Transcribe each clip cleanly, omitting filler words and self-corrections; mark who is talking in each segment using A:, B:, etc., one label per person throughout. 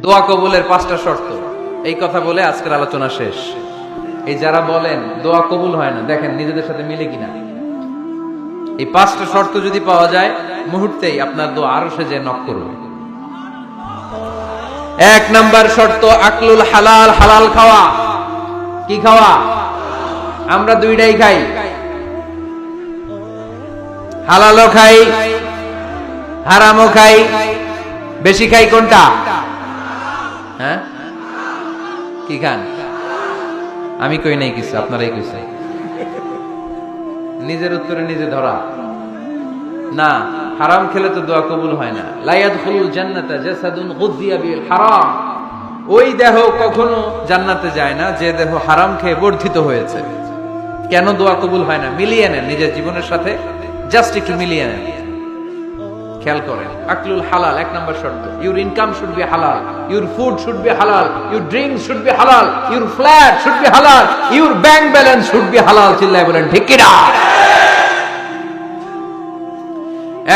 A: দোয়া কবুলের 5টা শর্ত, এই কথা বলে আজকের আলোচনা শেষ। এই যারা বলেন দোয়া কবুল হয় না, দেখেন নিজেদের সাথে মিলে কিনা। এই 5টা শর্ত যদি পাওয়া যায়, মুহূর্তেই আপনার দোয়া আরশে যে নক করবে। 1 নাম্বার শর্ত আকলুল হালাল, হালাল খাওয়া। কি খাওয়া? আমরা দুইটাই খাই, হালালও খাই হারামও খাই। বেশি খাই কোনটা? হ্যাঁ, কি খান? আমি কই নাই কিছু, আপনারাই কইছে। নিজের উত্তরে নিজে ধরা না। হারাম খেলে তো দোয়া কবুল হয় না। লা ইয়াদখুলুল জান্নাতা জাসাদুন গুযিয়া বিল হারাম। ওই দেহ কখনো জান্নাতে যায় না যে দেহ হারাম খেয়ে বর্ধিত হয়েছে। কেন দোয়া কবুল হয় না? মিলিয়ে নেন নিজের জীবনের সাথে, জাস্ট একটু মিলিয়ে নেন, খেয়াল করেন। আকলুল হালাল 1 নাম্বার শর্ত। ইউর ইনকাম শুড বি হালাল, ইউর ফুড শুড বি হালাল, ইউর ড্রিঙ্ক শুড বি হালাল, ইউর ফ্ল্যাট শুড বি হালাল, your bank balance should be হালাল। চিল্লায় বলেন ঠিক কিনা?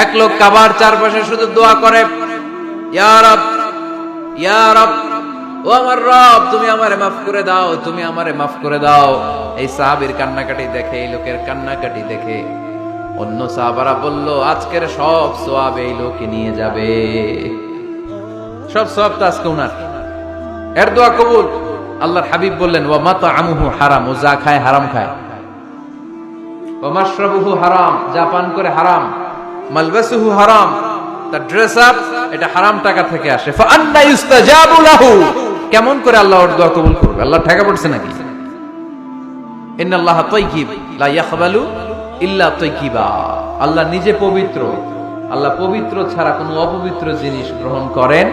A: এক লোক কাবার চারপাশে শুধু দোয়া করে, ইয়া রব, ইয়া রব, ও আমার রব, তুমি আমারে মাফ করে দাও, তুমি আমারে মাফ করে দাও। এই সাহাবীর কান্নাকাটি দেখে, এই লোকের কান্নাকাটি দেখে অন্য সাহাবারা বলল, আজকের সব সওয়াব এই লোকে নিয়ে যাবে। সব সওয়াব তো আজকে উনার। এর দোয়া কবুল। আল্লাহর হাবিব বললেন, ওয়া মাতআমুহু হারাম, ও যা খায় হারাম খায়। ওয়া মাশরাবুহু হারাম, যা পান করে হারাম। মালবাসুহু হারাম, তার ড্রেস আপ এটা হারাম টাকা থেকে আসে। ফা আন্না ইউস্তাজাবু লাহু, কেমন করে আল্লাহ ওর দোয়া কবুল করবে? আল্লাহ ঠেকা পড়ছে নাকি? ইন্নাল্লাহা তাইয়্যিব লা ইয়াকবালু ইল্লা তাইয়্যিবা। আল্লাহ নিজে পবিত্র, আল্লাহ পবিত্র ছাড়া কোনো অপবিত্র জিনিস গ্রহণ করেন।